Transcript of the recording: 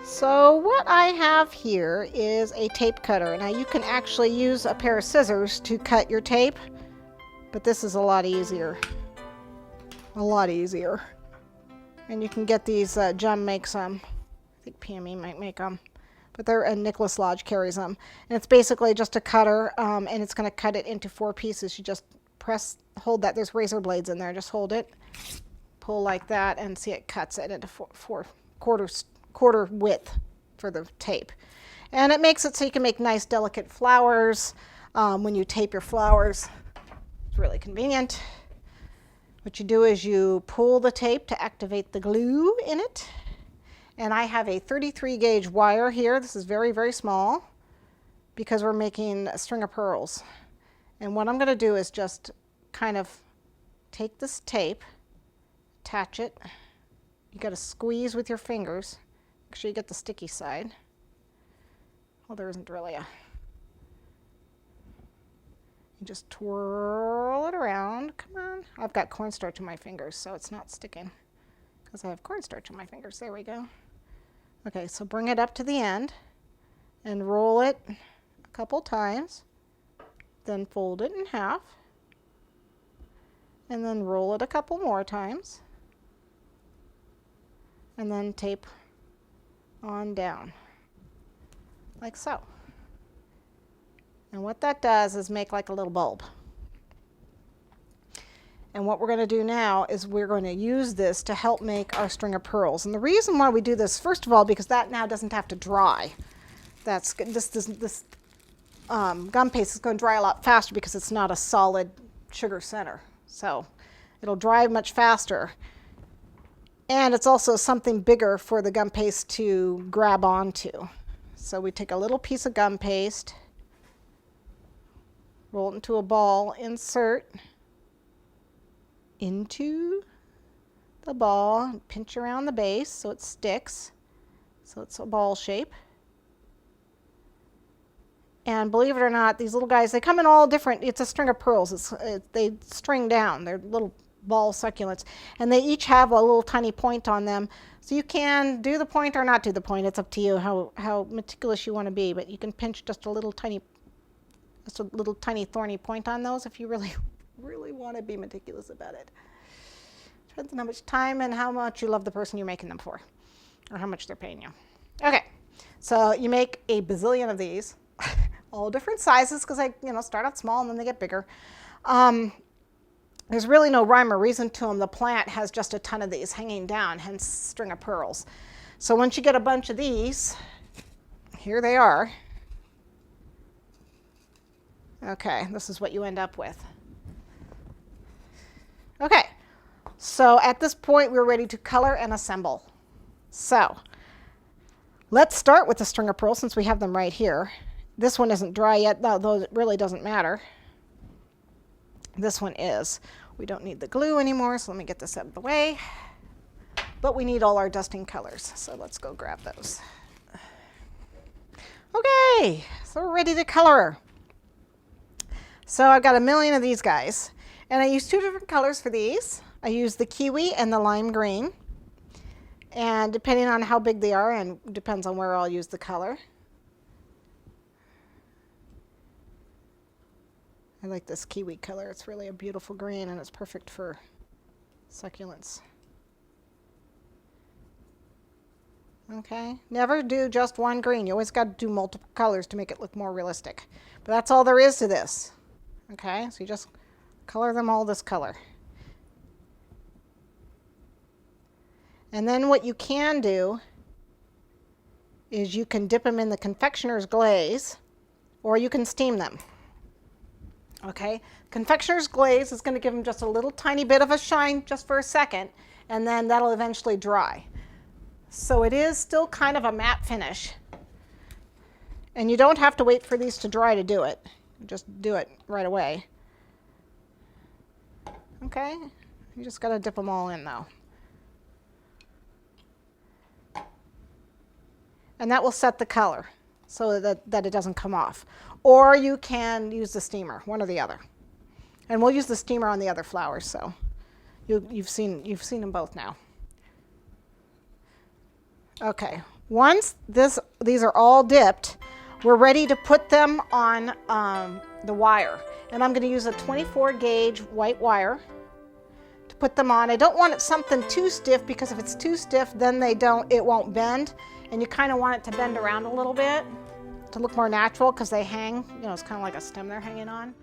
So what I have here is a tape cutter. Now you can actually use a pair of scissors to cut your tape, but this is a lot easier. A lot easier. And you can get these, Jem makes them. I think PME might make them. But and Nicholas Lodge carries them. And it's basically just a cutter, and it's going to cut it into 4 pieces. You just hold that. There's razor blades in there. Just hold it, pull like that, and see it cuts it into 4 quarter width for the tape. And it makes it so you can make nice delicate flowers when you tape your flowers. It's really convenient. What you do is you pull the tape to activate the glue in it. And I have a 33 gauge wire here. This is very, very small because we're making a string of pearls. And what I'm going to do is just kind of take this tape, attach it. You got to squeeze with your fingers. Make sure you get the sticky side. Well, there isn't really a... You just twirl it around. Come on. I've got cornstarch in my fingers, so it's not sticking because I have cornstarch in my fingers. There we go. Okay, so bring it up to the end and roll it a couple times. Then fold it in half. And then roll it a couple more times. And then tape on down, like so. And what that does is make like a little bulb. And what we're going to do now is we're going to use this to help make our string of pearls. And the reason why we do this, first of all, because that now doesn't have to dry. That's this gum paste is going to dry a lot faster because it's not a solid sugar center. So it'll dry much faster. And it's also something bigger for the gum paste to grab onto. So we take a little piece of gum paste, roll it into a ball, insert into the ball, pinch around the base so it sticks, so it's a ball shape. And believe it or not, these little guys, they come in all different, it's a string of pearls. They string down, they're little ball succulents, and they each have a little tiny point on them. So you can do the point or not do the point. It's up to you how meticulous you want to be, but you can pinch just a little tiny thorny point on those if you really want to be meticulous about it. Depends on how much time and how much you love the person you're making them for, or how much they're paying you. Okay, so you make a bazillion of these, all different sizes, because they start out small and then they get bigger. There's really no rhyme or reason to them. The plant has just a ton of these hanging down, hence string of pearls. So once you get a bunch of these, here they are. Okay, this is what you end up with. Okay, so at this point we're ready to color and assemble. So let's start with the string of pearls since we have them right here. This one isn't dry yet, though it really doesn't matter. This one is. We don't need the glue anymore, so let me get this out of the way. But we need all our dusting colors, so let's go grab those. Okay, so we're ready to color. So I've got a million of these guys, and I use 2 different colors for these. I use the kiwi and the lime green, and depending on how big they are, and depends on where I'll use the color. I like this kiwi color. It's really a beautiful green and it's perfect for succulents. Okay, never do just one green. You always got to do multiple colors to make it look more realistic. But that's all there is to this. Okay, so you just color them all this color. And then what you can do is you can dip them in the confectioner's glaze, or you can steam them. Okay, confectioner's glaze is going to give them just a little tiny bit of a shine just for a second, and then that'll eventually dry. So it is still kind of a matte finish. And you don't have to wait for these to dry to do it. Just do it right away. Okay, you just got to dip them all in though. And that will set the color so that it doesn't come off. Or you can use the steamer, one or the other. And we'll use the steamer on the other flowers, so you've seen them both now. Okay, Once these are all dipped, we're ready to put them on the wire. And I'm going to use a 24 gauge white wire to put them on. I don't want it something too stiff, because if it's too stiff, then it won't bend. And you kind of want it to bend around a little bit to look more natural, because they hang, you know, it's kind of like a stem they're hanging on.